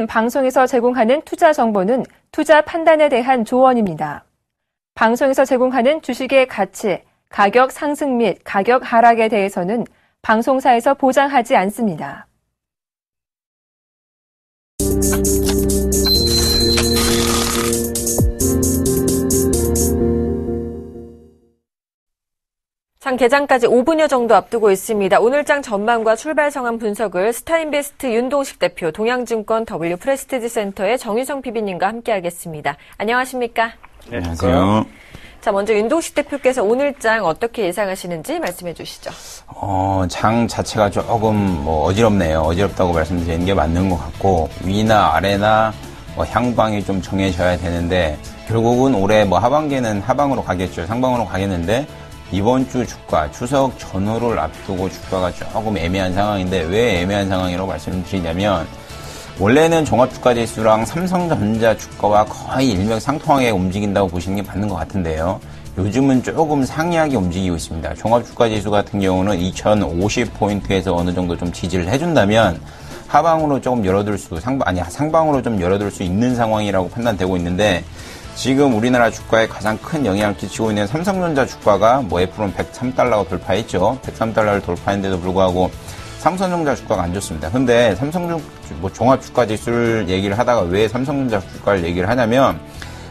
지금 방송에서 제공하는 투자 정보는 투자 판단에 대한 조언입니다. 방송에서 제공하는 주식의 가치, 가격 상승 및 가격 하락에 대해서는 방송사에서 보장하지 않습니다. 장 개장까지 5분여 정도 앞두고 있습니다. 오늘 장 전망과 출발 상황 분석을 스타인베스트 윤동식 대표, 동양증권 W 프레스티지 센터의 정유성 PB님과 함께하겠습니다. 안녕하십니까? 네, 안녕하세요. 자, 먼저 윤동식 대표께서 오늘 장 어떻게 예상하시는지 말씀해 주시죠. 장 자체가 조금 어지럽네요. 어지럽다고 말씀드리는 게 맞는 것 같고, 위나 아래나 향방이 좀 정해져야 되는데, 결국은 올해 하반기에는 하방으로 가겠죠. 상방으로 가겠는데, 이번 주 주가, 추석 전후를 앞두고 주가가 조금 애매한 상황인데, 왜 애매한 상황이라고 말씀드리냐면, 원래는 종합주가지수랑 삼성전자 주가와 거의 일맥상통하게 움직인다고 보시는 게 맞는 것 같은데요. 요즘은 조금 상이하게 움직이고 있습니다. 종합주가지수 같은 경우는 2050포인트에서 어느 정도 좀 지지를 해준다면, 하방으로 조금 상방으로 좀 열어둘 수 있는 상황이라고 판단되고 있는데, 지금 우리나라 주가에 가장 큰 영향을 끼치고 있는 삼성전자 주가가 애플은 103달러가 돌파했죠. 103달러를 돌파했는데도 불구하고 삼성전자 주가가 안 좋습니다. 근데 종합주가지수를 얘기를 하다가 왜 삼성전자 주가를 얘기를 하냐면,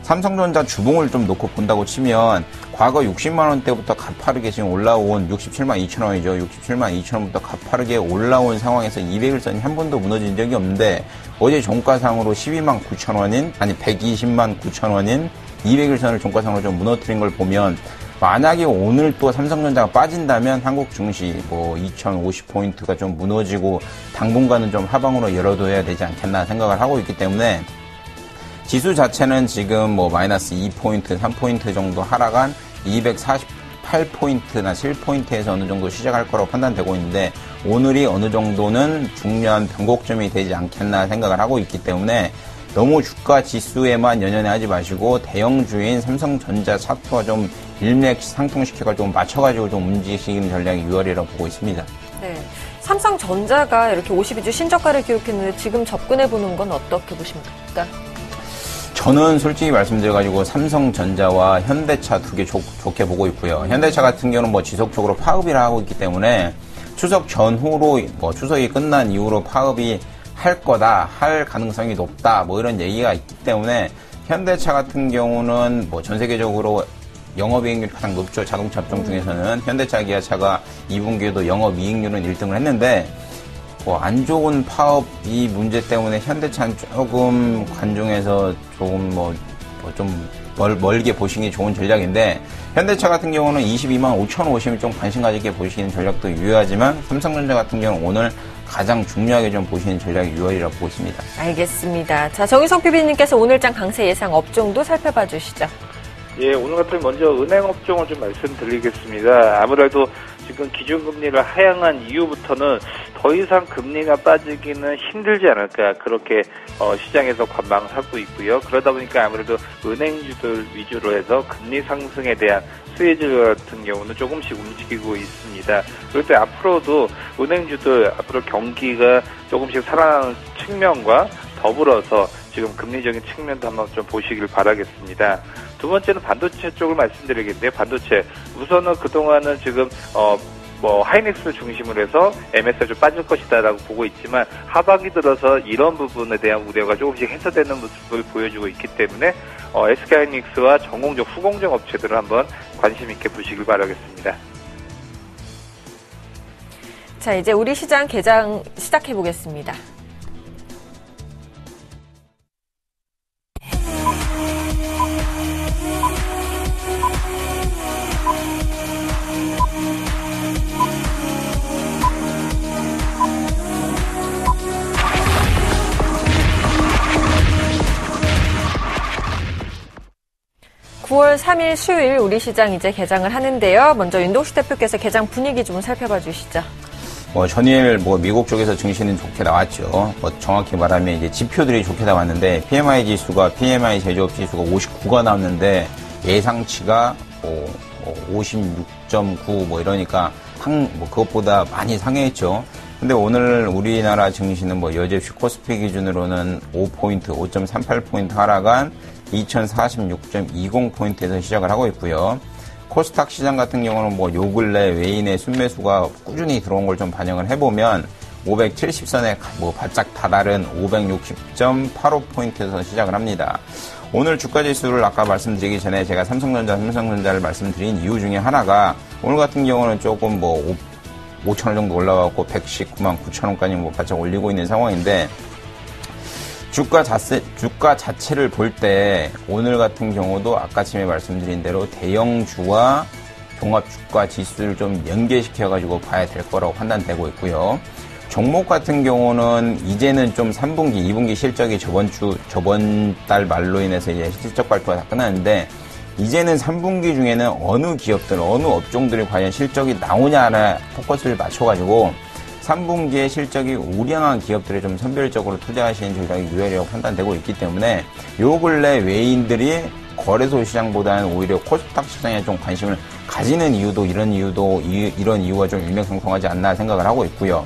삼성전자 주봉을 좀 놓고 본다고 치면 과거 60만 원대부터 가파르게 지금 올라온 67만 2천 원이죠. 67만 2천 원부터 가파르게 올라온 상황에서 200일선이 한 번도 무너진 적이 없는데, 어제 종가상으로 12만 9천 원인, 120만 9천 원인 200일선을 종가상으로 좀 무너뜨린 걸 보면, 만약에 오늘 또 삼성전자가 빠진다면 한국 증시 2050포인트가 좀 무너지고 당분간은 좀 하방으로 열어둬야 되지 않겠나 생각을 하고 있기 때문에, 지수 자체는 지금 마이너스 2포인트, 3포인트 정도 하락한 248포인트나 7포인트에서 어느 정도 시작할 거라고 판단되고 있는데, 오늘이 어느 정도는 중요한 변곡점이 되지 않겠나 생각을 하고 있기 때문에, 너무 주가 지수에만 연연하지 마시고 대형주인 삼성전자 차트와 좀 일맥상통시켜가 좀 맞춰가지고 좀 움직이시는 전략이 유효하리라고 보고 있습니다. 네. 삼성전자가 이렇게 52주 신저가를 기록했는데 지금 접근해보는 건 어떻게 보십니까? 저는 솔직히 말씀드려가지고 삼성전자와 현대차 두 개 좋게 보고 있고요. 현대차 같은 경우는 지속적으로 파업이라 하고 있기 때문에 추석 전후로 추석이 끝난 이후로 파업이 할 가능성이 높다 이런 얘기가 있기 때문에, 현대차 같은 경우는 전 세계적으로 영업이익률이 가장 높죠. 자동차 업종 중에서는 현대차, 기아차가 2분기에도 영업이익률은 1등을 했는데, 안 좋은 파업 이 문제 때문에 현대차는 조금 관중에서 조금 좀 멀게 보시기 좋은 전략인데, 현대차 같은 경우는 22만 5천 원 오시면 좀 관심 가지게 보시는 전략도 유효하지만, 삼성전자 같은 경우는 오늘 가장 중요하게 좀 보시는 전략이 유효하리라고 보고 있습니다. 알겠습니다. 자, 정유성 PB님께서 오늘장 강세 예상 업종도 살펴봐 주시죠. 예, 오늘 같은 먼저 은행 업종을 좀 말씀드리겠습니다. 아무래도 지금 기준금리를 하향한 이후부터는 더 이상 금리가 빠지기는 힘들지 않을까, 그렇게 시장에서 관망하고 있고요. 그러다 보니까 아무래도 은행주들 위주로 해서 금리 상승에 대한 수혜주 같은 경우는 조금씩 움직이고 있습니다. 그럴 때 앞으로도 은행주들 앞으로 경기가 조금씩 살아나는 측면과 더불어서 지금 금리적인 측면도 한번 좀 보시길 바라겠습니다. 두 번째는 반도체 쪽을 말씀드리겠는데요. 반도체 우선은 그동안은 지금 하이닉스 중심으로 해서 MSI 좀 빠질 것이다라고 보고 있지만, 하반기 들어서 이런 부분에 대한 우려가 조금씩 해소되는 모습을 보여주고 있기 때문에 SK하이닉스와 전공정, 후공정 업체들을 한번 관심 있게 보시길 바라겠습니다. 자, 이제 우리 시장 개장 시작해 보겠습니다. (9월 3일) 수요일 우리 시장 이제 개장을 하는데요. 먼저 윤동식 대표께서 개장 분위기 좀 살펴봐 주시죠. 전일 미국 쪽에서 증시는 좋게 나왔죠. 정확히 말하면 이제 지표들이 좋게 나왔는데, PMI 지수가, PMI 제조업 지수가 59가 나왔는데, 예상치가 56.9 이러니까 그것보다 많이 상회했죠. 근데 오늘 우리나라 증시는 뭐 여접시 코스피 기준으로는 5.38포인트 하락한 2046.20포인트에서 시작을 하고 있고요. 코스닥 시장 같은 경우는 뭐 요 근래 외인의 순매수가 꾸준히 들어온 걸 좀 반영을 해보면 570선에 뭐 바짝 다다른 560.85포인트에서 시작을 합니다. 오늘 주가지수를 아까 말씀드리기 전에 제가 삼성전자를 말씀드린 이유 중에 하나가 오늘 같은 경우는 조금 뭐 5,000원 정도 올라가고 119만 9천원까지 뭐 바짝 올리고 있는 상황인데 주가 자체를 볼 때 오늘 같은 경우도 아까 전에 말씀드린 대로 대형주와 종합주가 지수를 좀 연계시켜가지고 봐야 될 거라고 판단되고 있고요. 종목 같은 경우는 이제는 좀 3분기, 2분기 실적이 저번 달 말로 인해서 이제 실적 발표가 다 끝났는데 이제는 3분기 중에는 어느 기업들, 어느 업종들이 과연 실적이 나오냐에 포커스를 맞춰가지고 3분기에 실적이 우량한 기업들에 좀 선별적으로 투자하시는 전략이 유효하다고 판단되고 있기 때문에 요 근래 외인들이 거래소 시장보다는 오히려 코스닥 시장에 좀 관심을 가지는 이유도 이런 이유가 좀 일맥상통하지 않나 생각을 하고 있고요.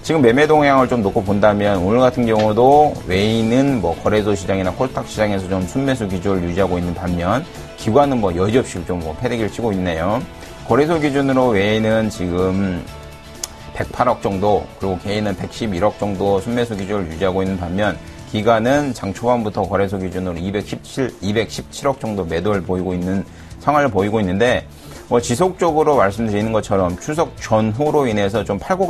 지금 매매 동향을 좀 놓고 본다면 오늘 같은 경우도 외인은 뭐 거래소 시장이나 코스닥 시장에서 좀 순매수 기조를 유지하고 있는 반면 기관은 뭐 여지없이 좀 뭐 패대기를 치고 있네요. 거래소 기준으로 외인은 지금 108억 정도, 그리고 개인은 111억 정도 순매수 기조를 유지하고 있는 반면 기관은 장 초반부터 거래소 기준으로 217억 정도 매도를 보이고 있는 상황을 보이고 있는데 뭐 지속적으로 말씀드리는 것처럼 추석 전후로 인해서 좀 팔고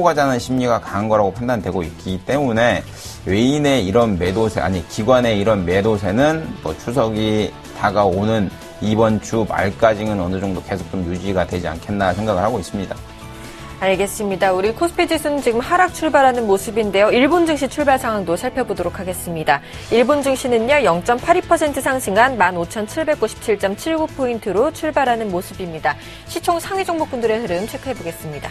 가자는 심리가 강한 거라고 판단되고 있기 때문에 외인의 이런 매도세, 기관의 이런 매도세는 뭐 추석이 다가오는 이번 주 말까지는 어느 정도 계속 좀 유지가 되지 않겠나 생각을 하고 있습니다. 알겠습니다. 우리 코스피 지수는 지금 하락 출발하는 모습인데요. 일본 증시 출발 상황도 살펴보도록 하겠습니다. 일본 증시는요, 0.82% 상승한 15,797.79포인트로 출발하는 모습입니다. 시총 상위 종목군들의 흐름 체크해보겠습니다.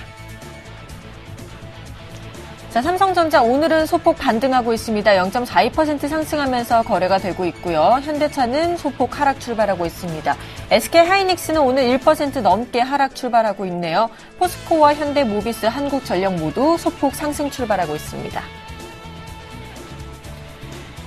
자, 삼성전자 오늘은 소폭 반등하고 있습니다. 0.42% 상승하면서 거래가 되고 있고요. 현대차는 소폭 하락 출발하고 있습니다. SK하이닉스는 오늘 1% 넘게 하락 출발하고 있네요. 포스코와 현대모비스, 한국전력 모두 소폭 상승 출발하고 있습니다.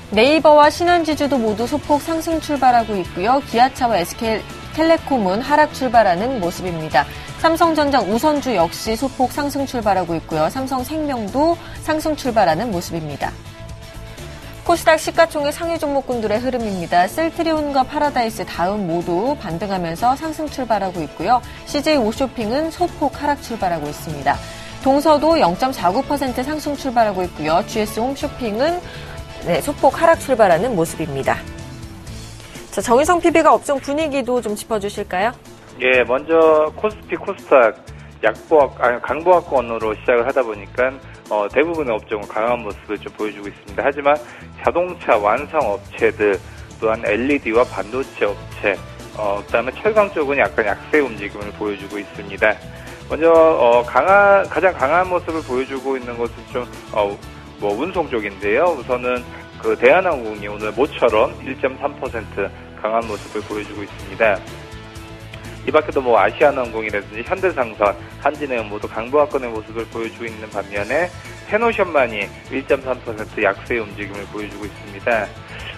네이버와 신한지주도 모두 소폭 상승 출발하고 있고요. 기아차와 SK텔레콤은 하락 출발하는 모습입니다. 삼성전자 우선주 역시 소폭 상승 출발하고 있고요. 삼성생명도 상승 출발하는 모습입니다. 코스닥 시가총액 상위 종목군들의 흐름입니다. 셀트리온과 파라다이스, 다음 모두 반등하면서 상승 출발하고 있고요. CJ 오쇼핑은 소폭 하락 출발하고 있습니다. 동서도 0.49% 상승 출발하고 있고요. GS 홈쇼핑은 소폭 하락 출발하는 모습입니다. 자, 정의성 PB가 업종 분위기도 좀 짚어주실까요? 예, 먼저 코스피, 코스닥 강보합권으로 시작을 하다 보니까 대부분의 업종은 강한 모습을 좀 보여주고 있습니다. 하지만 자동차 완성 업체들 또한 LED와 반도체 업체, 그다음에 철강 쪽은 약간 약세 움직임을 보여주고 있습니다. 먼저 가장 강한 모습을 보여주고 있는 것은 좀 운송 쪽인데요. 우선은 그 대한항공이 오늘 모처럼 1.3% 강한 모습을 보여주고 있습니다. 이 밖에도 뭐 아시아나항공이라든지 현대상선, 한진해운 모두 강보합권의 모습을 보여주고 있는 반면에 페노션만이 1.3% 약세의 움직임을 보여주고 있습니다.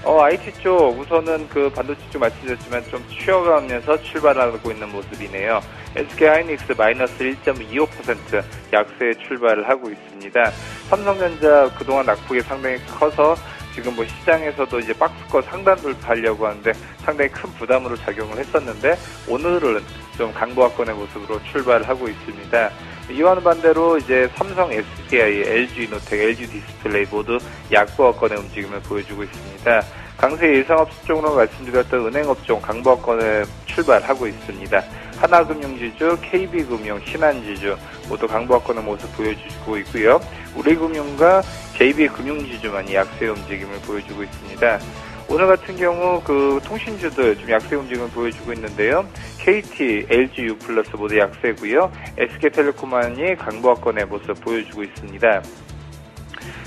IT 쪽 우선은 그 반도체 쪽 말씀드렸지만 좀 쉬어가면서 출발하고 있는 모습이네요. SK하이닉스 마이너스 1.25% 약세의 출발을 하고 있습니다. 삼성전자 그동안 낙폭이 상당히 커서 지금 뭐 시장에서도 이제 박스권 상단 돌파하려고 하는데 상당히 큰 부담으로 작용을 했었는데 오늘은 좀 강보합권의 모습으로 출발을 하고 있습니다. 이와는 반대로 이제 삼성 SDI, LG 이노텍, LG 디스플레이 모두 약보합권의 움직임을 보여주고 있습니다. 강세 예상업종으로 말씀드렸던 은행업종 강보합권에 출발하고 있습니다. 하나금융지주, KB금융, 신한지주 모두 강보합권의 모습 보여주고 있고요. 우리금융과 JB금융지주만이 약세 움직임을 보여주고 있습니다. 오늘 같은 경우 그 통신주들 좀 약세 움직임을 보여주고 있는데요. KT, LG U+ 모두 약세고요. SK텔레콤만이 강보합권의 모습 보여주고 있습니다.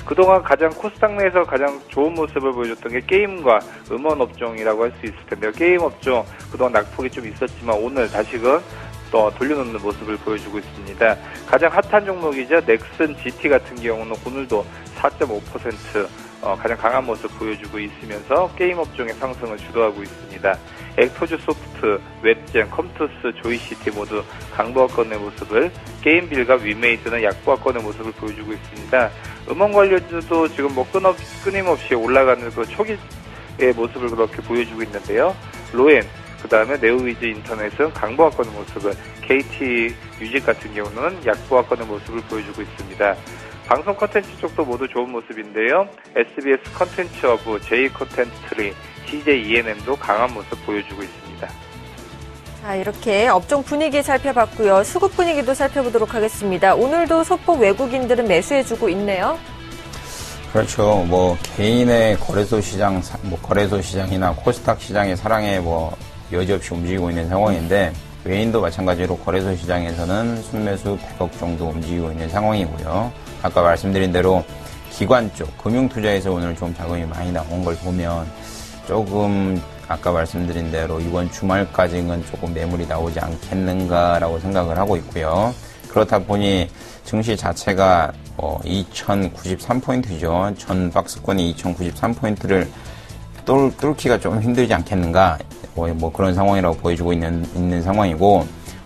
그동안 코스닥 내에서 가장 좋은 모습을 보여줬던 게 게임과 음원 업종이라고 할 수 있을 텐데요. 게임 업종 그동안 낙폭이 좀 있었지만 오늘 다시금 또 돌려놓는 모습을 보여주고 있습니다. 가장 핫한 종목이죠. 넥슨 GT 같은 경우는 오늘도 4.5% 가장 강한 모습 보여주고 있으면서 게임 업종의 상승을 주도하고 있습니다. 엑토즈 소프트, 웹젠, 컴투스, 조이시티 모두 강보합권의 모습을, 게임빌과 위메이드는 약보합권의 모습을 보여주고 있습니다. 음원 관련주도 지금 뭐 끊임없이 올라가는 그 초기의 모습을 그렇게 보여주고 있는데요. 로엔, 그 다음에 네오위즈 인터넷은 강보합권의 모습을, KT 뮤직 같은 경우는 약보합권의 모습을 보여주고 있습니다. 방송 컨텐츠 쪽도 모두 좋은 모습인데요. SBS 컨텐츠 허브, J 컨텐츠리, CJ ENM도 강한 모습 보여주고 있습니다. 자, 이렇게 업종 분위기 살펴봤고요. 수급 분위기도 살펴보도록 하겠습니다. 오늘도 소폭 외국인들은 매수해주고 있네요. 그렇죠. 뭐 개인의 거래소 시장이나 코스닥 시장의 사랑에 여지없이 움직이고 있는 상황인데, 외인도 마찬가지로 거래소 시장에서는 순매수 100억 정도 움직이고 있는 상황이고요. 아까 말씀드린 대로 기관 쪽, 금융투자에서 오늘 좀 자금이 많이 나온 걸 보면 조금 아까 말씀드린 대로 이번 주말까지는 조금 매물이 나오지 않겠는가라고 생각을 하고 있고요. 그렇다 보니 증시 자체가 2093포인트죠. 전 박스권이 2093포인트를 뚫기가 좀 힘들지 않겠는가, 그런 상황이라고 보여주고 있는 상황이고,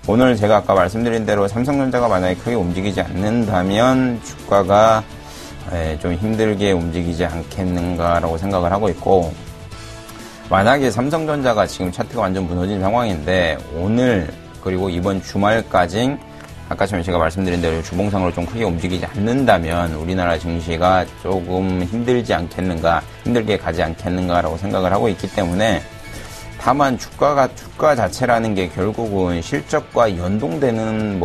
오늘 제가 아까 말씀드린 대로 삼성전자가 만약에 크게 움직이지 않는다면 주가가 좀 힘들게 움직이지 않겠는가라고 생각을 하고 있고, 만약에 삼성전자가 지금 차트가 완전 무너진 상황인데 오늘 그리고 이번 주말까지 아까 전에 제가 말씀드린 대로 주봉상으로 좀 크게 움직이지 않는다면 우리나라 증시가 조금 힘들게 가지 않겠는가라고 생각을 하고 있기 때문에, 다만 주가 자체라는 게 결국은 실적과 연동되는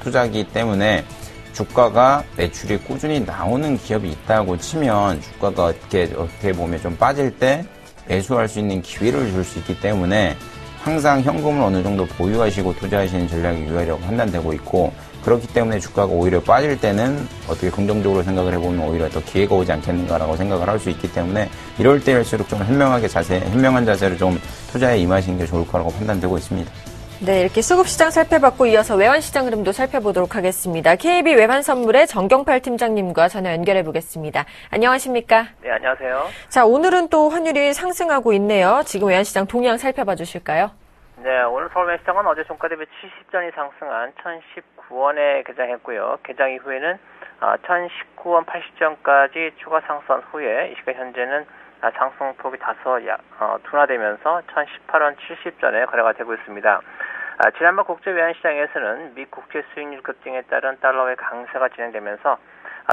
투자기 때문에 주가가 매출이 꾸준히 나오는 기업이 있다고 치면 주가가 어떻게 보면 좀 빠질 때 매수할 수 있는 기회를 줄 수 있기 때문에 항상 현금을 어느 정도 보유하시고 투자하시는 전략이 유효하다고 판단되고 있고, 그렇기 때문에 주가가 오히려 빠질 때는 어떻게 긍정적으로 생각을 해보면 오히려 더 기회가 오지 않겠는가라고 생각을 할 수 있기 때문에, 이럴 때일수록 좀 현명한 자세로 좀 투자에 임하시는 게 좋을 거라고 판단되고 있습니다. 네, 이렇게 수급시장 살펴봤고 이어서 외환시장 흐름도 살펴보도록 하겠습니다. KB 외환선물의 정경팔 팀장님과 전화 연결해 보겠습니다. 안녕하십니까? 네, 안녕하세요. 자, 오늘은 또 환율이 상승하고 있네요. 지금 외환시장 동향 살펴봐 주실까요? 네, 오늘 서울 외환시장은 어제 종가 대비 70전이 상승한 1019원에 개장했고요. 개장 이후에는 1019원 80전까지 추가 상승 후에 이 시각 현재는 상승폭이 다소 둔화되면서 1018원 70전에 거래가 되고 있습니다. 지난번 국제 외환시장에서는 미 국채 수익률 급등에 따른 달러의 강세가 진행되면서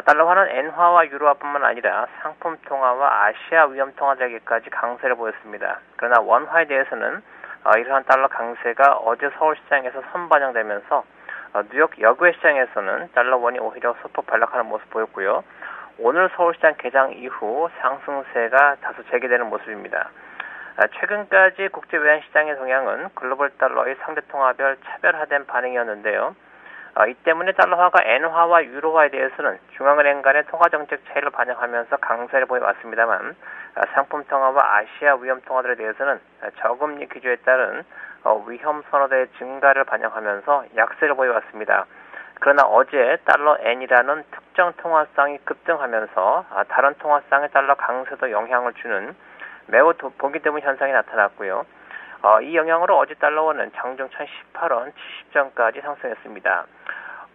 달러화는 엔화와 유로화뿐만 아니라 상품 통화와 아시아 위험 통화들에게까지 강세를 보였습니다. 그러나 원화에 대해서는 이러한 달러 강세가 어제 서울시장에서 선반영되면서 뉴욕 여고의 시장에서는 달러 원이 오히려 소폭 반락하는 모습 보였고요. 오늘 서울시장 개장 이후 상승세가 다소 재개되는 모습입니다. 최근까지 국제 외환시장의 동향은 글로벌 달러의 상대통화별 차별화된 반응이었는데요. 이 때문에 달러화가 엔화와 유로화에 대해서는 중앙은행 간의 통화정책 차이를 반영하면서 강세를 보여왔습니다만, 상품 통화와 아시아 위험 통화들에 대해서는 저금리 기조에 따른 위험 선호도의 증가를 반영하면서 약세를 보여왔습니다. 그러나 어제 달러 엔이라는 특정 통화상이 급등하면서 다른 통화상의 달러 강세도 영향을 주는 매우 보기 드문 현상이 나타났고요. 이 영향으로 어제 달러원은 장중 1018원 70전까지 상승했습니다.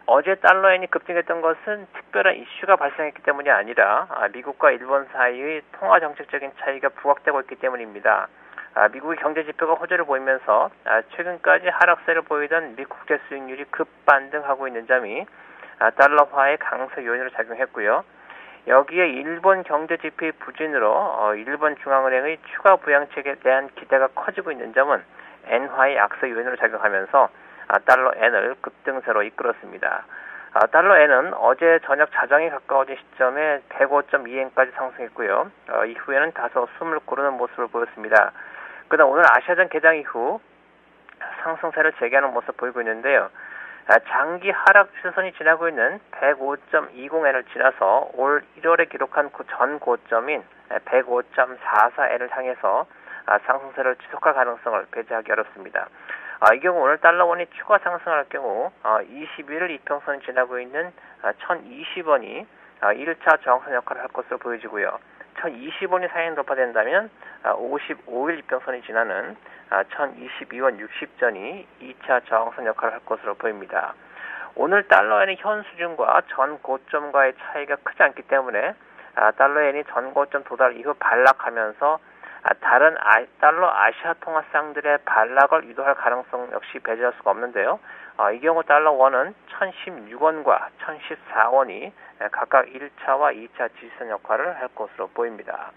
어제 달러엔이 급등했던 것은 특별한 이슈가 발생했기 때문이 아니라 미국과 일본 사이의 통화 정책적인 차이가 부각되고 있기 때문입니다. 미국의 경제 지표가 호조를 보이면서 최근까지 하락세를 보이던 미 국채 수익률이 급반등하고 있는 점이 달러화의 강세 요인으로 작용했고요. 여기에 일본 경제 지표의 부진으로 일본 중앙은행의 추가 부양책에 대한 기대가 커지고 있는 점은 엔화의 약세 요인으로 작용하면서 달러 엔을 급등세로 이끌었습니다. 달러 엔은 어제 저녁 자정에 가까워진 시점에 105.2엔까지 상승했고요. 이후에는 다소 숨을 고르는 모습을 보였습니다. 그러나 오늘 아시아전 개장 이후 상승세를 재개하는 모습 보이고 있는데요. 장기 하락 추세선이 지나고 있는 105.20엔을 지나서 올 1월에 기록한 전 고점인 105.44엔을 향해서 상승세를 지속할 가능성을 배제하기 어렵습니다. 이 경우 오늘 달러원이 추가 상승할 경우 21일 이평선이 지나고 있는 1020원이 1차 저항선 역할을 할 것으로 보여지고요. 1020원이 상향 돌파된다면 55일 이평선이 지나는 1022원 60전이 2차 저항선 역할을 할 것으로 보입니다. 오늘 달러엔의 현 수준과 전 고점과의 차이가 크지 않기 때문에 달러엔이 전 고점 도달 이후 반락하면서 다른 달러 아시아 통화상들의 반락을 유도할 가능성 역시 배제할 수가 없는데요. 이 경우 달러 원은 1016원과 1014원이 각각 1차와 2차 지지선 역할을 할 것으로 보입니다.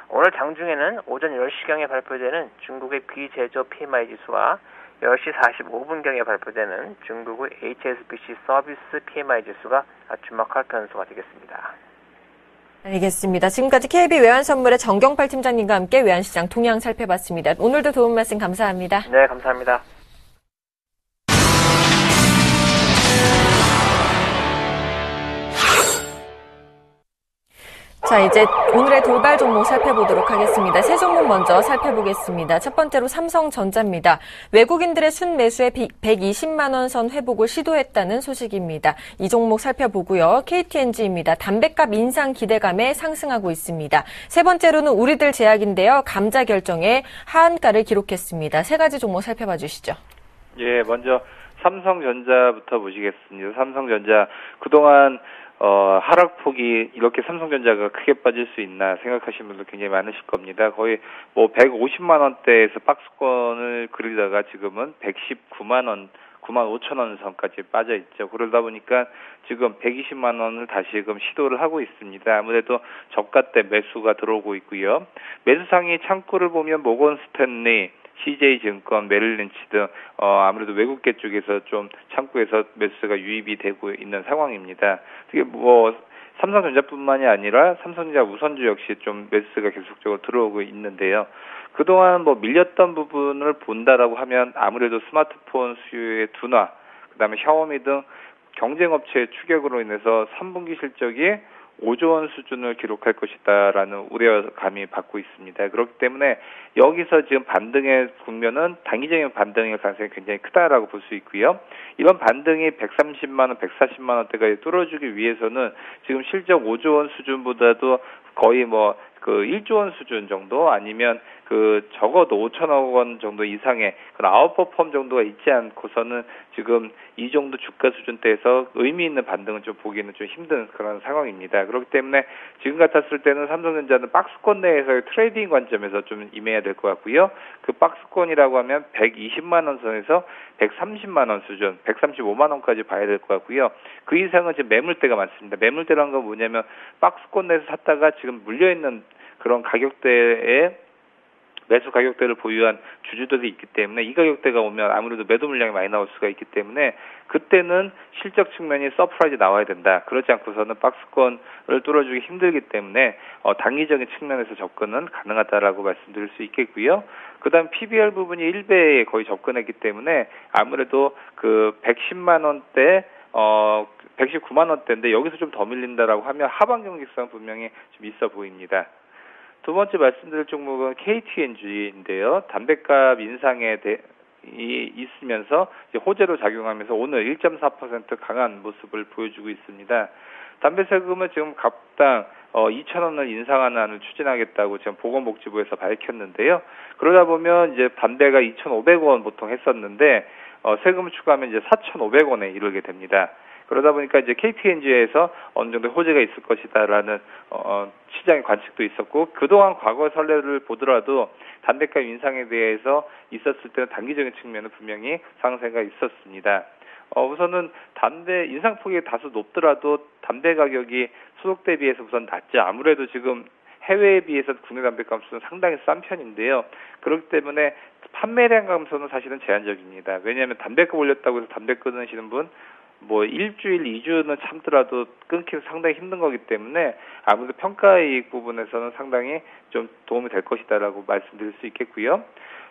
오늘 장중에는 오전 10시경에 발표되는 중국의 비제조 PMI 지수와 10시 45분경에 발표되는 중국의 HSBC 서비스 PMI 지수가 주목할 변수가 되겠습니다. 알겠습니다. 지금까지 KB 외환선물의 정경팔 팀장님과 함께 외환시장 동향 살펴봤습니다. 오늘도 도움 말씀 감사합니다. 네, 감사합니다. 자, 이제 오늘의 돌발 종목 살펴보도록 하겠습니다. 세 종목 먼저 살펴보겠습니다. 첫 번째로 삼성전자입니다. 외국인들의 순매수에 120만 원 선 회복을 시도했다는 소식입니다. 이 종목 살펴보고요. KTNG입니다. 담배값 인상 기대감에 상승하고 있습니다. 세 번째로는 우리들 제약인데요. 감자 결정에 하한가를 기록했습니다. 세 가지 종목 살펴봐 주시죠. 예, 먼저 삼성전자부터 보시겠습니다. 삼성전자 그동안 하락폭이 이렇게 삼성전자가 크게 빠질 수 있나 생각하시는 분들 굉장히 많으실 겁니다. 거의 150만 원대에서 박스권을 그리다가 지금은 119만 원, 9만 5천 원 선까지 빠져 있죠. 그러다 보니까 지금 120만 원을 다시금 시도를 하고 있습니다. 아무래도 저가 때 매수가 들어오고 있고요. 매수상이 창구를 보면 모건 스탠리, CJ증권, 메릴린치 등 아무래도 외국계 쪽에서 좀 창구에서 매수가 유입이 되고 있는 상황입니다. 특히 삼성전자뿐만이 아니라 삼성전자 우선주 역시 좀 매수가 계속적으로 들어오고 있는데요. 그동안 밀렸던 부분을 본다라고 하면 아무래도 스마트폰 수요의 둔화, 그다음에 샤오미 등 경쟁업체의 추격으로 인해서 3분기 실적이 5조 원 수준을 기록할 것이다라는 우려감이 받고 있습니다. 그렇기 때문에 여기서 지금 반등의 국면은 단기적인 반등의 가능성이 굉장히 크다라고 볼 수 있고요. 이런 반등이 130만 원, 140만 원대까지 뚫어주기 위해서는 지금 실적 5조 원 수준보다도 거의 1조 원 수준 정도 아니면 적어도 5천억 원 정도 이상의 아웃퍼폼 정도가 있지 않고서는 지금 이 정도 주가 수준대에서 의미 있는 반등은 좀 보기에는 좀 힘든 그런 상황입니다. 그렇기 때문에 지금 같았을 때는 삼성전자는 박스권 내에서의 트레이딩 관점에서 좀 임해야 될 것 같고요. 그 박스권이라고 하면 120만 원 선에서 130만 원 수준, 135만 원까지 봐야 될 것 같고요. 그 이상은 지금 매물대가 많습니다. 매물대라는 건 뭐냐면 박스권 내에서 샀다가 지금 물려있는 그런 가격대에 매수 가격대를 보유한 주주들이 있기 때문에 이 가격대가 오면 아무래도 매도 물량이 많이 나올 수가 있기 때문에 그때는 실적 측면이 서프라이즈 나와야 된다. 그렇지 않고서는 박스권을 뚫어주기 힘들기 때문에 단기적인 측면에서 접근은 가능하다라고 말씀드릴 수 있겠고요. 그다음 PBR 부분이 1배에 거의 접근했기 때문에 아무래도 110만 원대 119만 원대인데 여기서 좀 더 밀린다라고 하면 하방 경직성 분명히 좀 있어 보입니다. 두 번째 말씀드릴 종목은 KTNG인데요. 담배값 인상에 있으면서 이제 호재로 작용하면서 오늘 1.4% 강한 모습을 보여주고 있습니다. 담배 세금은 지금 갑당 2,000원을 인상하는 안을 추진하겠다고 지금 보건복지부에서 밝혔는데요. 그러다 보면 이제 담배가 2,500원 보통 했었는데 세금을 추가하면 이제 4,500원에 이르게 됩니다. 그러다 보니까 이제 KTNG에서 어느 정도 호재가 있을 것이다라는 시장의 관측도 있었고 그동안 과거 선례를 보더라도 담배값 인상에 대해서 있었을 때는 단기적인 측면은 분명히 상승세가 있었습니다. 우선은 담배 인상폭이 다소 높더라도 담배 가격이 소득 대비해서 우선 낮죠. 아무래도 지금 해외에 비해서 국내 담배값은 상당히 싼 편인데요. 그렇기 때문에 판매량 감소는 사실은 제한적입니다. 왜냐하면 담배값 올렸다고 해서 담배 끊으시는 분 일주일, 2주는 참더라도 끊기는 상당히 힘든 거기 때문에 아무래도 평가이익 부분에서는 상당히 좀 도움이 될 것이다라고 말씀드릴 수 있겠고요.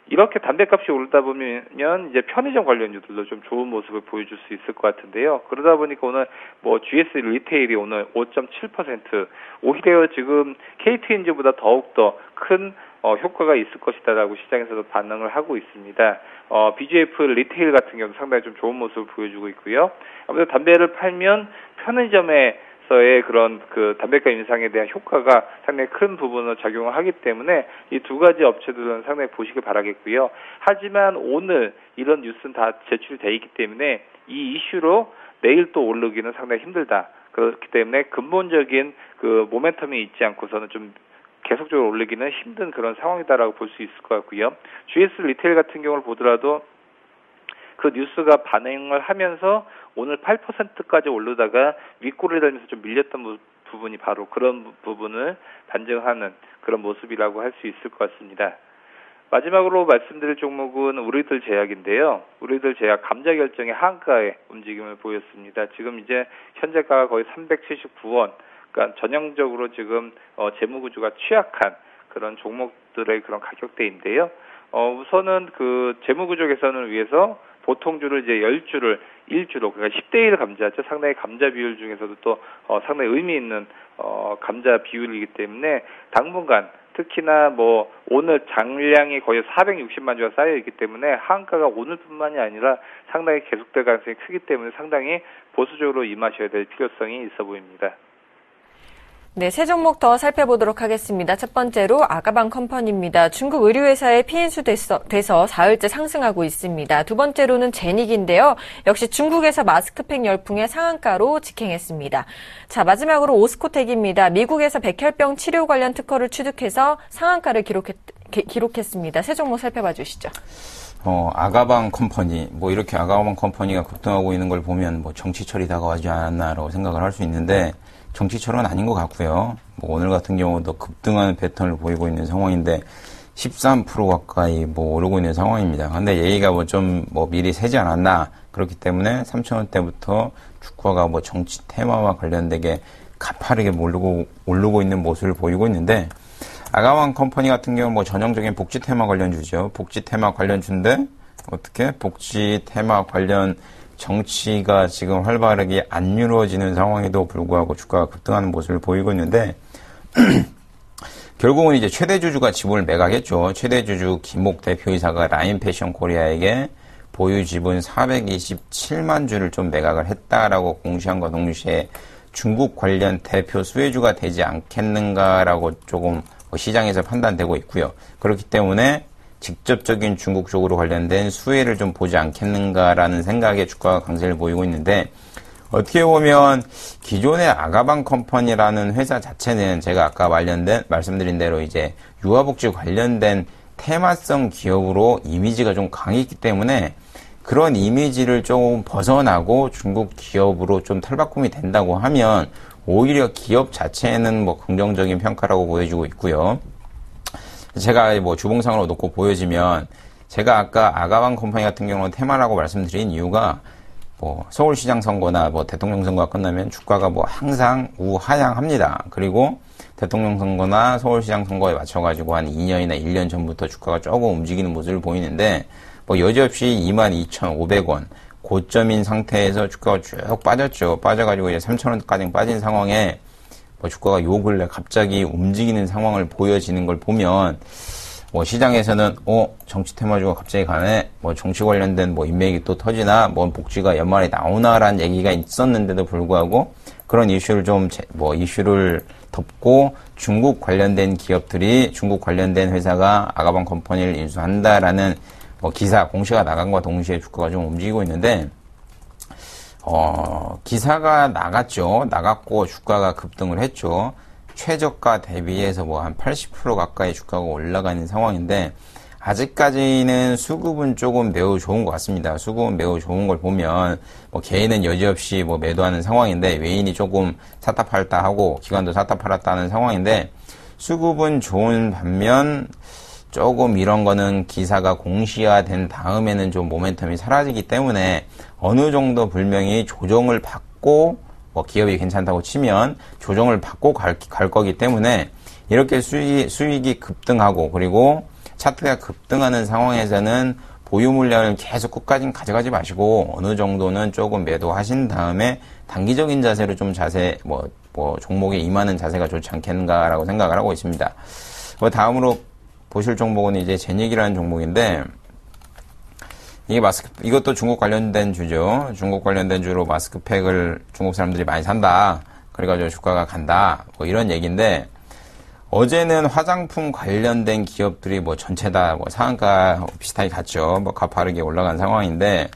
이렇게 담배값이 오르다 보면 이제 편의점 관련주들도 좀 좋은 모습을 보여줄 수 있을 것 같은데요. 그러다 보니까 오늘 GS 리테일이 오늘 5.7% 오히려 지금 KTNG보다 더욱더 큰 효과가 있을 것이다라고 시장에서도 반응을 하고 있습니다. BGF 리테일 같은 경우도 상당히 좀 좋은 모습을 보여주고 있고요. 아무래도 담배를 팔면 편의점에서의 그런 그 담배가 인상에 대한 효과가 상당히 큰 부분을 작용을 하기 때문에 이 두 가지 업체들은 상당히 보시길 바라겠고요. 하지만 오늘 이런 뉴스는 다 제출이 돼 있기 때문에 이 이슈로 내일 또 오르기는 상당히 힘들다. 그렇기 때문에 근본적인 그 모멘텀이 있지 않고서는 좀 계속적으로 올리기는 힘든 그런 상황이다라고 볼 수 있을 것 같고요. GS 리테일 같은 경우를 보더라도 그 뉴스가 반응을 하면서 오늘 8%까지 오르다가 윗골을 달면서 좀 밀렸던 부분이 바로 그런 부분을 반증하는 그런 모습이라고 할 수 있을 것 같습니다. 마지막으로 말씀드릴 종목은 우리들 제약인데요. 우리들 제약 감자 결정의 하한가의 움직임을 보였습니다. 지금 이제 현재가가 거의 379원. 그러니까 전형적으로 지금 재무구조가 취약한 그런 종목들의 그런 가격대인데요. 우선은 그 재무구조 개선을 위해서 보통주를 이제 10주를 1주로 그러니까 10대1 감자죠. 상당히 감자 비율 중에서도 또 상당히 의미 있는 감자 비율이기 때문에 당분간 특히나 뭐 오늘 장량이 거의 460만 주가 쌓여 있기 때문에 한가가 오늘뿐만이 아니라 상당히 계속될 가능성이 크기 때문에 상당히 보수적으로 임하셔야 될 필요성이 있어 보입니다. 네, 세 종목 더 살펴보도록 하겠습니다. 첫 번째로 아가방 컴퍼니입니다. 중국 의류회사에 피인수 돼서 사흘째 상승하고 있습니다. 두 번째로는 제닉인데요. 역시 중국에서 마스크팩 열풍의 상한가로 직행했습니다. 자, 마지막으로 오스코텍입니다. 미국에서 백혈병 치료 관련 특허를 취득해서 상한가를 기록했습니다. 세 종목 살펴봐 주시죠. 아가방 컴퍼니, 이렇게 아가방 컴퍼니가 급등하고 있는 걸 보면 정치철이 다가오지 않았나라고 생각을 할 수 있는데, 정치철은 아닌 것 같고요. 오늘 같은 경우도 급등하는 패턴을 보이고 있는 상황인데 13% 가까이 오르고 있는 상황입니다. 근데 얘기가 미리 세지 않았나. 그렇기 때문에 3,000원대부터 주가가 정치 테마와 관련되게 가파르게 오르고 있는 모습을 보이고 있는데 아가방 컴퍼니 같은 경우 전형적인 복지 테마 관련주죠. 복지 테마 관련주인데 어떻게 복지 테마 관련 정치가 지금 활발하게 안 이루어지는 상황에도 불구하고 주가가 급등하는 모습을 보이고 있는데 결국은 이제 최대 주주가 지분을 매각했죠. 최대 주주 김옥 대표이사가 라인패션 코리아에게 보유 지분 427만 주를 좀 매각을 했다라고 공시한과 동시에 중국 관련 대표 수혜주가 되지 않겠는가라고 조금 시장에서 판단되고 있고요. 그렇기 때문에 직접적인 중국 쪽으로 관련된 수혜를 좀 보지 않겠는가라는 생각에 주가가 강세를 보이고 있는데 어떻게 보면 기존의 아가방 컴퍼니라는 회사 자체는 제가 아까 말씀드린 대로 이제 유아복지 관련된 테마성 기업으로 이미지가 좀 강했기 때문에 그런 이미지를 좀 벗어나고 중국 기업으로 좀 탈바꿈이 된다고 하면 오히려 기업 자체는 긍정적인 평가라고 보여지고 있고요. 제가 주봉상으로 놓고 보여지면 제가 아까 아가방 컴퍼니 같은 경우는 테마라고 말씀드린 이유가 서울시장 선거나 대통령 선거가 끝나면 주가가 항상 우하향합니다. 그리고 대통령 선거나 서울시장 선거에 맞춰가지고 한 2년이나 1년 전부터 주가가 조금 움직이는 모습을 보이는데 여지없이 22,500원 고점인 상태에서 주가가 쭉 빠졌죠. 빠져가지고 이제 3,000원까지 빠진 상황에 주가가 요 근래 갑자기 움직이는 상황을 보여지는 걸 보면 시장에서는 정치 테마주가 갑자기 가네 정치 관련된 인맥이 또 터지나 복지가 연말에 나오나라는 얘기가 있었는데도 불구하고 그런 이슈를 이슈를 덮고 중국 관련된 기업들이 중국 관련된 회사가 아가방 컴퍼니를 인수한다라는 기사 공시가 나간과 동시에 주가가 좀 움직이고 있는데 기사가 나갔고 주가가 급등을 했죠. 최저가 대비해서 한 80% 가까이 주가가 올라가는 상황인데 아직까지는 수급은 조금 매우 좋은 것 같습니다. 수급은 매우 좋은 걸 보면 개인은 여지없이 매도하는 상황인데 외인이 조금 샀다 팔다 하고 기관도 샀다 팔았다 하는 상황인데 수급은 좋은 반면 조금 이런 거는 기사가 공시화된 다음에는 좀 모멘텀이 사라지기 때문에 어느 정도 분명히 조정을 받고 기업이 괜찮다고 치면 조정을 받고 갈 거기 때문에 이렇게 수익이 급등하고 그리고 차트가 급등하는 상황에서는 보유 물량을 계속 끝까지는 가져가지 마시고 어느 정도는 조금 매도하신 다음에 단기적인 자세로 좀 종목에 임하는 자세가 좋지 않겠는가라고 생각을 하고 있습니다. 다음으로 보실 종목은 이제 제닉이라는 종목인데, 이게 이것도 중국 관련된 주죠. 중국 관련된 주로 마스크팩을 중국 사람들이 많이 산다. 그래가지고 주가가 간다. 뭐 이런 얘기인데, 어제는 화장품 관련된 기업들이 뭐 전체 다 뭐 상한가 비슷하게 갔죠. 뭐 가파르게 올라간 상황인데,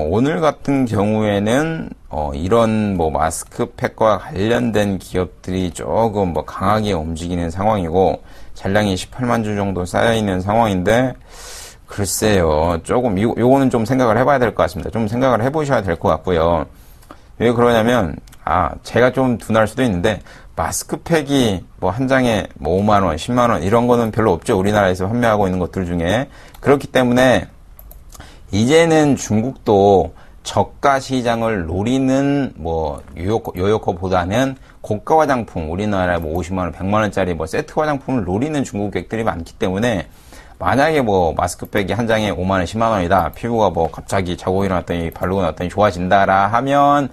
오늘 같은 경우에는, 이런 뭐 마스크팩과 관련된 기업들이 조금 뭐 강하게 움직이는 상황이고, 잔량이 18만 주 정도 쌓여있는 상황인데, 글쎄요. 조금, 요거는 좀 생각을 해봐야 될 것 같습니다. 좀 생각을 해보셔야 될 것 같고요. 왜 그러냐면, 제가 좀 둔할 수도 있는데, 마스크팩이 뭐 한 장에 뭐 5만원, 10만원, 이런 거는 별로 없죠. 우리나라에서 판매하고 있는 것들 중에. 그렇기 때문에, 이제는 중국도 저가 시장을 노리는 뭐 요요커보다는 고가 화장품, 우리나라 뭐 50만원, 100만원짜리 뭐 세트 화장품을 노리는 중국객들이 많기 때문에 만약에 뭐 마스크팩이 한 장에 5만원, 10만원이다. 피부가 뭐 갑자기 자고 일어났더니 바르고 났더니 좋아진다라 하면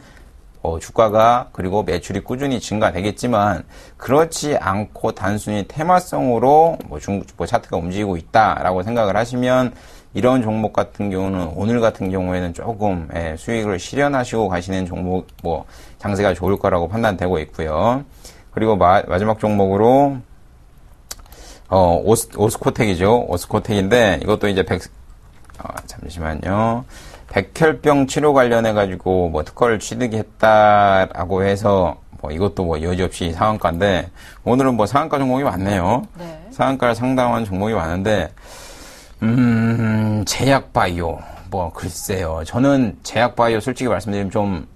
주가가 그리고 매출이 꾸준히 증가되겠지만 그렇지 않고 단순히 테마성으로 뭐 중국 차트가 움직이고 있다라고 생각을 하시면 이런 종목 같은 경우는 오늘 같은 경우에는 조금 수익을 실현하시고 가시는 종목 뭐 장세가 좋을 거라고 판단되고 있고요. 그리고 마지막 종목으로 오스코텍이죠. 오스코텍인데 이것도 이제 잠시만요. 백혈병 치료 관련해 가지고 뭐 특허를 취득했다라고 해서 뭐 이것도 뭐 여지없이 상한가인데 오늘은 뭐 상한가 종목이 많네요. 네. 상한가를 상당한 종목이 많은데 제약바이오 뭐 글쎄요. 저는 제약바이오 솔직히 말씀드리면 좀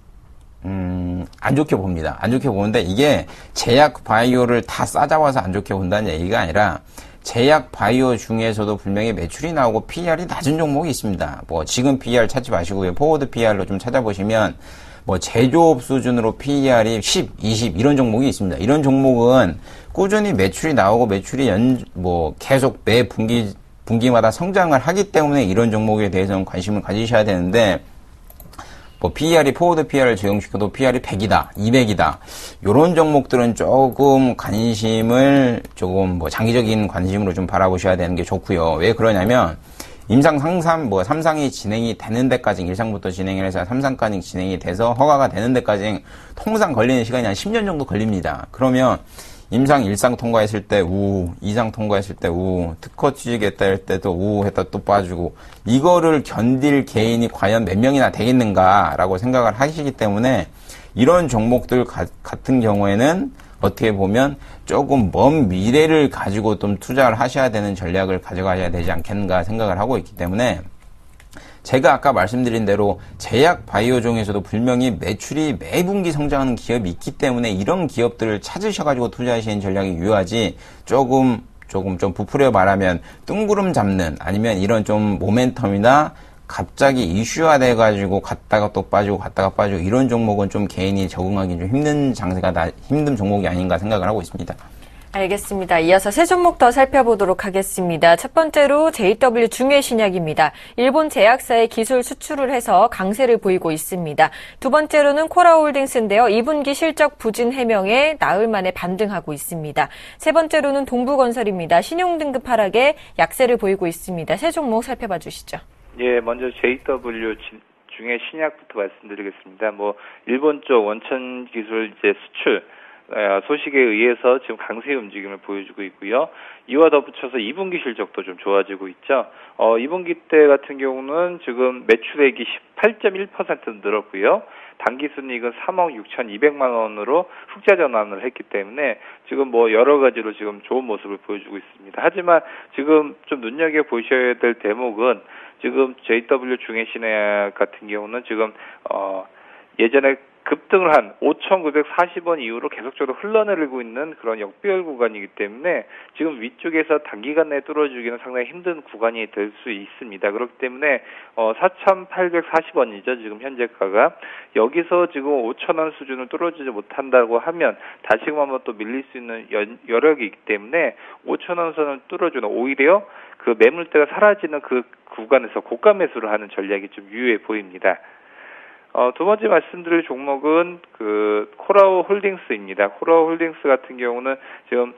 안 좋게 봅니다. 안 좋게 보는데 이게 제약바이오를 다 싸잡아서 안 좋게 본다는 얘기가 아니라 제약바이오 중에서도 분명히 매출이 나오고 PER이 낮은 종목이 있습니다. 뭐 지금 PER 찾지 마시고요. 포워드 PER로 좀 찾아보시면 뭐 제조업 수준으로 PER이 10, 20 이런 종목이 있습니다. 이런 종목은 꾸준히 매출이 나오고 매출이 계속 매 분기마다 성장을 하기 때문에 이런 종목에 대해서는 관심을 가지셔야 되는데 뭐 PER이 포워드 PER을 적용시켜도 PER이 100이다, 200이다. 요런 종목들은 조금 관심을 조금 뭐 장기적인 관심으로 좀 바라보셔야 되는 게 좋고요. 왜 그러냐면 삼상이 진행이 되는 데까지 1상부터 진행을 해서 3상까지 진행이 돼서 허가가 되는 데까지 통상 걸리는 시간이 한 10년 정도 걸립니다. 그러면 임상 1상 통과했을 때 2상 통과했을 때 특허 취직했다 할 때도 했다 또 빠지고 이거를 견딜 개인이 과연 몇 명이나 되겠는가라고 생각을 하시기 때문에 이런 종목들 같은 경우에는 어떻게 보면 조금 먼 미래를 가지고 좀 투자를 하셔야 되는 전략을 가져가셔야 되지 않겠는가 생각을 하고 있기 때문에 제가 아까 말씀드린 대로 제약 바이오 중에서도 분명히 매출이 매분기 성장하는 기업이 있기 때문에 이런 기업들을 찾으셔가지고 투자하시는 전략이 유효하지 조금 좀 부풀려 말하면 뜬구름 잡는 아니면 이런 좀 모멘텀이나 갑자기 이슈화 돼가지고 갔다가 또 빠지고 이런 종목은 좀 개인이 적응하기 좀 힘든 종목이 아닌가 생각을 하고 있습니다. 알겠습니다. 이어서 세 종목 더 살펴보도록 하겠습니다. 첫 번째로 JW 중해신약입니다. 일본 제약사에 기술 수출을 해서 강세를 보이고 있습니다. 두 번째로는 코라홀딩스인데요. 2분기 실적 부진 해명에 나흘 만에 반등하고 있습니다. 세 번째로는 동부건설입니다. 신용등급 하락에 약세를 보이고 있습니다. 세 종목 살펴봐 주시죠. 예, 먼저 JW 중해신약부터 말씀드리겠습니다. 일본 쪽 원천 기술 수출 소식에 의해서 지금 강세의 움직임을 보여주고 있고요. 이와 덧붙여서 2분기 실적도 좀 좋아지고 있죠. 2분기 때 같은 경우는 지금 매출액이 18.1% 늘었고요. 당기순이익은 3억 6,200만 원으로 흑자 전환을 했기 때문에 지금 여러 가지로 지금 좋은 모습을 보여주고 있습니다. 하지만 지금 좀 눈여겨보셔야 될 대목은 지금 JW 중해신약 같은 경우는 지금 예전에 급등을 한 5,940원 이후로 계속적으로 흘러내리고 있는 그런 역배열 구간이기 때문에 지금 위쪽에서 단기간 내에 뚫어주기는 상당히 힘든 구간이 될 수 있습니다. 그렇기 때문에 4,840원이죠. 지금 현재가가. 여기서 지금 5,000원 수준을 뚫어주지 못한다고 하면 다시금 한번 또 밀릴 수 있는 여력이 있기 때문에 5,000원 선을 뚫어주는 오히려 그 매물대가 사라지는 그 구간에서 고가 매수를 하는 전략이 좀 유효해 보입니다. 두 번째 말씀드릴 종목은 코라홀딩스입니다. 코라홀딩스 같은 경우는 지금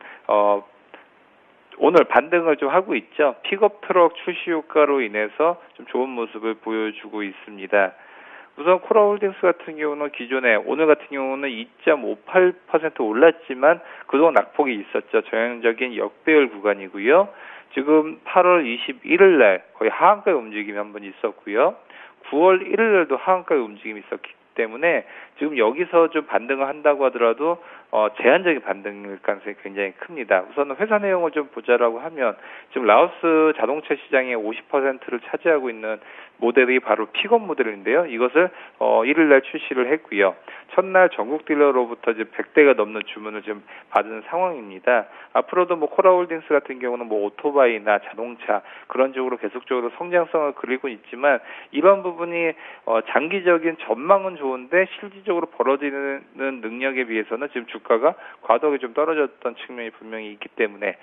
오늘 반등을 좀 하고 있죠. 픽업 트럭 출시 효과로 인해서 좀 좋은 모습을 보여주고 있습니다. 우선 코라홀딩스 같은 경우는 기존에 오늘 같은 경우는 2.58% 올랐지만 그동안 낙폭이 있었죠. 전형적인 역배열 구간이고요. 지금 8월 21일 날 거의 하한가의 움직임이 한번 있었고요. 9월 1일 날도 하한가의 움직임이 있었기 때문에 지금 여기서 좀 반등을 한다고 하더라도 제한적인 반등일 가능성이 굉장히 큽니다. 우선은 회사 내용을 좀 보자라고 하면 지금 라오스 자동차 시장의 50%를 차지하고 있는 모델이 바로 픽업 모델인데요. 이것을 1일 날 출시를 했고요. 첫날 전국 딜러로부터 이제 100대가 넘는 주문을 좀 받은 상황입니다. 앞으로도 뭐 코라홀딩스 같은 경우는 뭐 오토바이나 자동차 그런 쪽으로 계속적으로 성장성을 그리고 있지만 이런 부분이 장기적인 전망은 좋은데 실질적으로 벌어지는 능력에 비해서는 지금 주가가 과도하게 좀 떨어졌던 측면이 분명히 있기 때문에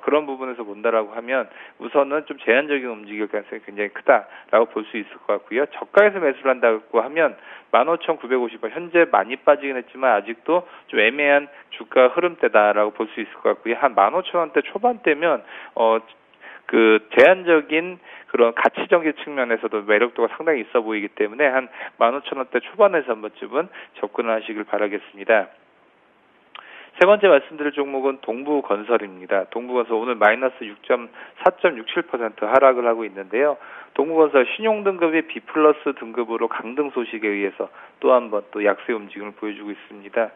그런 부분에서 본다라고 하면 우선은 좀 제한적인 움직일 가능성이 굉장히 크다라고 볼 수 있을 것 같고요. 저가에서 매수를 한다고 하면 15,950원 현재 많이 빠지긴 했지만 아직도 좀 애매한 주가 흐름대다라고 볼 수 있을 것 같고요. 한 15,000원대 초반대면 그 제한적인 그런 가치적인 측면에서도 매력도가 상당히 있어 보이기 때문에 한 15,000원대 초반에서 한 번쯤은 접근을 하시길 바라겠습니다. 세 번째 말씀드릴 종목은 동부건설입니다. 동부건설 오늘 마이너스 4.67% 하락을 하고 있는데요. 동부건설 신용등급이 B+ 등급으로 강등 소식에 의해서 또 한 번 또 약세 움직임을 보여주고 있습니다.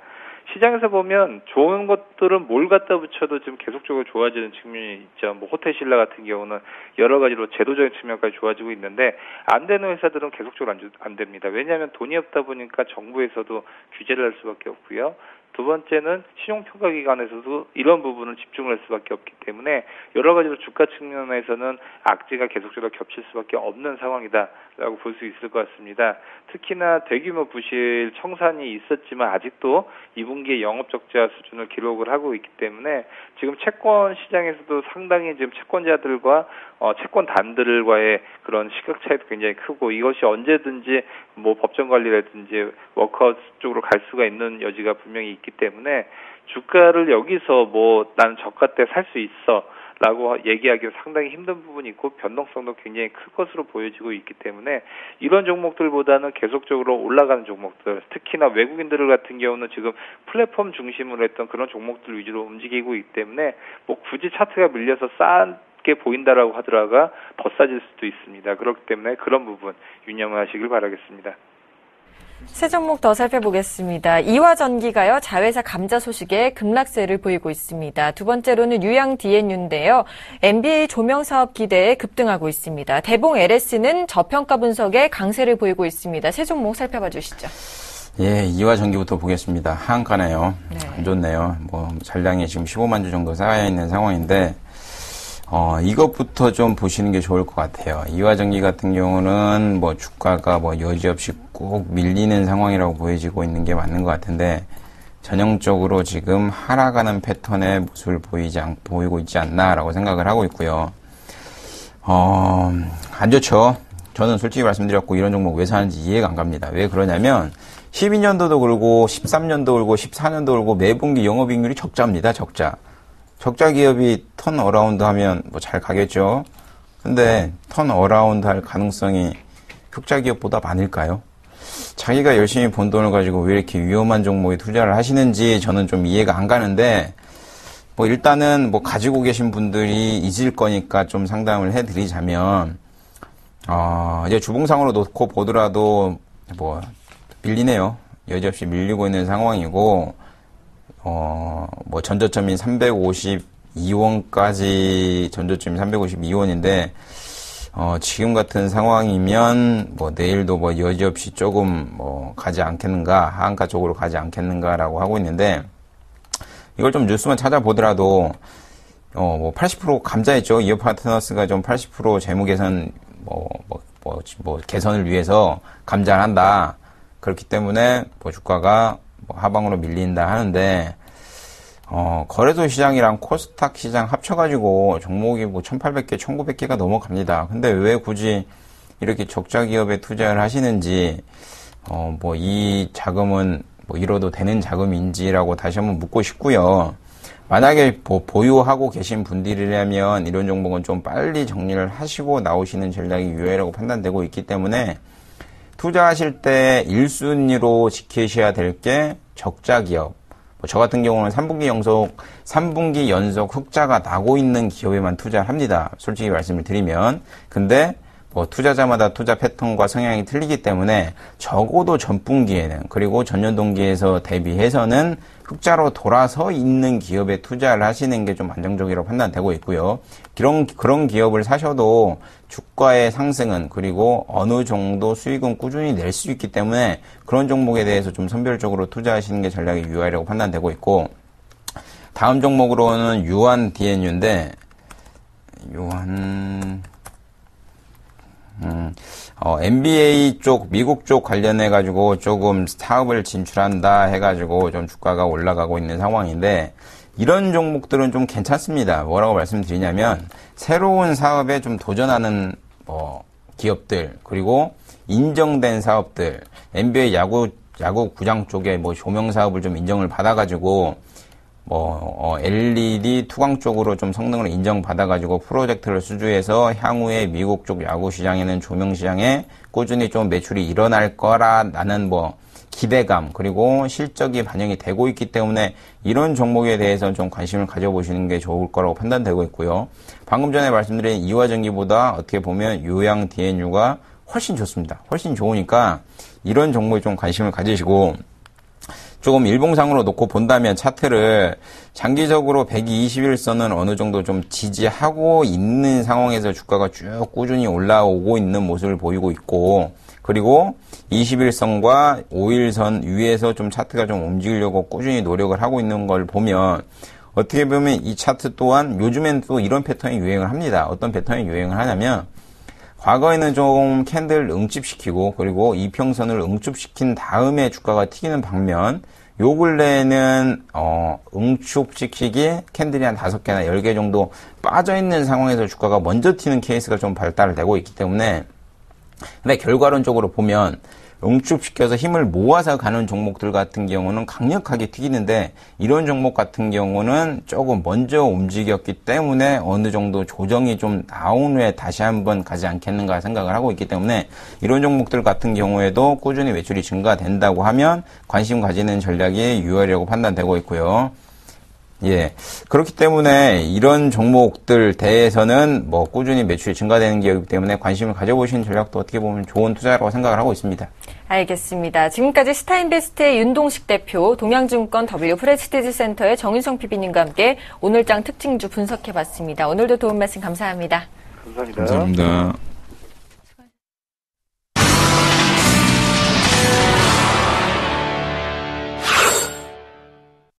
시장에서 보면 좋은 것들은 뭘 갖다 붙여도 지금 계속적으로 좋아지는 측면이 있죠. 뭐 호텔신라 같은 경우는 여러 가지로 제도적인 측면까지 좋아지고 있는데 안 되는 회사들은 계속적으로 안 됩니다. 왜냐하면 돈이 없다 보니까 정부에서도 규제를 할 수밖에 없고요. 두 번째는 신용평가기관에서도 이런 부분을 집중을 할 수밖에 없기 때문에 여러 가지로 주가 측면에서는 악재가 계속적으로 겹칠 수밖에 없는 상황이다라고 볼 수 있을 것 같습니다. 특히나 대규모 부실 청산이 있었지만 아직도 2분기에 영업적자 수준을 기록을 하고 있기 때문에 지금 채권 시장에서도 상당히 지금 채권자들과 채권단들과의 그런 시각 차이도 굉장히 크고 이것이 언제든지 뭐 법정 관리라든지 워크아웃 쪽으로 갈 수가 있는 여지가 분명히 있기 때문에 주가를 여기서 뭐 나는 저가 때 살 수 있어 라고 얘기하기가 상당히 힘든 부분이 있고 변동성도 굉장히 클 것으로 보여지고 있기 때문에 이런 종목들보다는 계속적으로 올라가는 종목들, 특히나 외국인들 같은 경우는 지금 플랫폼 중심으로 했던 그런 종목들 위주로 움직이고 있기 때문에 뭐 굳이 차트가 밀려서 싸게 보인다라고 하더라도 더 싸질 수도 있습니다. 그렇기 때문에 그런 부분 유념하시길 바라겠습니다. 세 종목 더 살펴보겠습니다. 이화전기가요, 자회사 감자 소식에 급락세를 보이고 있습니다. 두 번째로는 유양 DNU인데요. NBA 조명 사업 기대에 급등하고 있습니다. 대봉 LS는 저평가 분석에 강세를 보이고 있습니다. 세 종목 살펴봐 주시죠. 예, 이화전기부터 보겠습니다. 하한가네요. 네. 안 좋네요. 뭐 잔량이 지금 15만 주 정도 쌓여 있는 상황인데 이것부터 좀 보시는 게 좋을 것 같아요. 이화전기 같은 경우는 뭐 주가가 뭐 여지없이 꼭 밀리는 상황이라고 보여지고 있는 게 맞는 것 같은데 전형적으로 지금 하락하는 패턴의 모습을 보이고 있지 않나라고 생각을 하고 있고요. 안 좋죠. 저는 솔직히 말씀드렸고 이런 종목 왜 사는지 이해가 안 갑니다. 왜 그러냐면 12년도도 그러고 13년도 그러고 14년도 그러고 매분기 영업이익률이 적자입니다. 적자 기업이 턴 어라운드 하면 뭐 잘 가겠죠. 근데 턴 어라운드 할 가능성이 흑자 기업보다 많을까요? 자기가 열심히 번 돈을 가지고 왜 이렇게 위험한 종목에 투자를 하시는지 저는 좀 이해가 안 가는데 뭐 일단은 뭐 가지고 계신 분들이 잊을 거니까 좀 상담을 해드리자면 이제 주봉상으로 놓고 보더라도 뭐 밀리네요. 여지없이 밀리고 있는 상황이고 뭐 전저점이 352원까지 전저점이 352원인데 지금 같은 상황이면 뭐 내일도 뭐 여지없이 조금 뭐 가지 않겠는가, 하한가 쪽으로 가지 않겠는가라고 하고 있는데 이걸 좀 뉴스만 찾아보더라도 뭐 80% 감자했죠. 이어 파트너스가 좀 80% 재무 개선 뭐 개선을 위해서 감자를 한다. 그렇기 때문에 뭐 주가가 하방으로 밀린다 하는데 거래소 시장이랑 코스닥 시장 합쳐가지고 종목이 뭐 1,800개, 1,900개가 넘어갑니다. 근데 왜 굳이 이렇게 적자 기업에 투자를 하시는지 뭐 이 자금은 뭐 잃어도 되는 자금인지라고 다시 한번 묻고 싶고요. 만약에 보유하고 계신 분들이라면 이런 종목은 좀 빨리 정리를 하시고 나오시는 전략이 유효하다고 판단되고 있기 때문에 투자하실 때 1순위로 지키셔야 될 게 적자 기업. 저 같은 경우는 3분기 연속 흑자가 나고 있는 기업에만 투자를 합니다. 솔직히 말씀을 드리면. 근데 투자자마다 투자 패턴과 성향이 틀리기 때문에 적어도 전분기에는 그리고 전년동기에서 대비해서는 흑자로 돌아서 있는 기업에 투자를 하시는 게 좀 안정적이라고 판단되고 있고요. 그런 기업을 사셔도 주가의 상승은 그리고 어느 정도 수익은 꾸준히 낼 수 있기 때문에 그런 종목에 대해서 좀 선별적으로 투자하시는 게 전략이 유효하다고 판단되고 있고, 다음 종목으로는 유한 DNU인데 NBA 쪽, 미국 쪽 관련해가지고 조금 사업을 진출한다 해가지고 좀 주가가 올라가고 있는 상황인데, 이런 종목들은 좀 괜찮습니다. 뭐라고 말씀드리냐면, 새로운 사업에 좀 도전하는, 기업들, 그리고 인정된 사업들, NBA 야구 구장 쪽에 조명 사업을 좀 인정을 받아가지고, LED 투광 쪽으로 좀 성능을 인정받아가지고 프로젝트를 수주해서 향후에 미국 쪽 야구 시장에는 조명 시장에 꾸준히 좀 매출이 일어날 거라는 기대감, 그리고 실적이 반영이 되고 있기 때문에 이런 종목에 대해서는 좀 관심을 가져보시는 게 좋을 거라고 판단되고 있고요. 방금 전에 말씀드린 이화전기보다 어떻게 보면 유양 DNU가 훨씬 좋습니다. 훨씬 좋으니까 이런 종목에 좀 관심을 가지시고, 조금 일봉상으로 놓고 본다면 차트를 장기적으로 120일선은 어느 정도 좀 지지하고 있는 상황에서 주가가 쭉 꾸준히 올라오고 있는 모습을 보이고 있고, 그리고 21선과 5일선 위에서 좀 차트가 좀 움직이려고 꾸준히 노력을 하고 있는 걸 보면, 어떻게 보면 이 차트 또한 요즘엔 또 이런 패턴이 유행을 합니다. 어떤 패턴이 유행을 하냐면, 과거에는 좀 캔들을 응집시키고 그리고 이평선을 응축시킨 다음에 주가가 튀기는 방면, 요 근래에는 응축시키기 캔들이 한 5개나 10개 정도 빠져있는 상황에서 주가가 먼저 튀는 케이스가 좀 발달되고 있기 때문에, 근데 결과론적으로 보면 응축시켜서 힘을 모아서 가는 종목들 같은 경우는 강력하게 튀기는데, 이런 종목 같은 경우는 조금 먼저 움직였기 때문에 어느 정도 조정이 좀 나온 후에 다시 한번 가지 않겠는가 생각을 하고 있기 때문에, 이런 종목들 같은 경우에도 꾸준히 매출이 증가된다고 하면 관심 가지는 전략이 유효하려고 판단되고 있고요. 예. 그렇기 때문에 이런 종목들 대해서는 꾸준히 매출이 증가되는 기업이기 때문에 관심을 가져보시는 전략도 어떻게 보면 좋은 투자라고 생각을 하고 있습니다. 알겠습니다. 지금까지 스타인베스트의 윤동식 대표, 동양증권 W 프레스티지 센터의 정윤성 PB님과 함께 오늘장 특징주 분석해봤습니다. 오늘도 도움 말씀 감사합니다. 감사합니다. 감사합니다.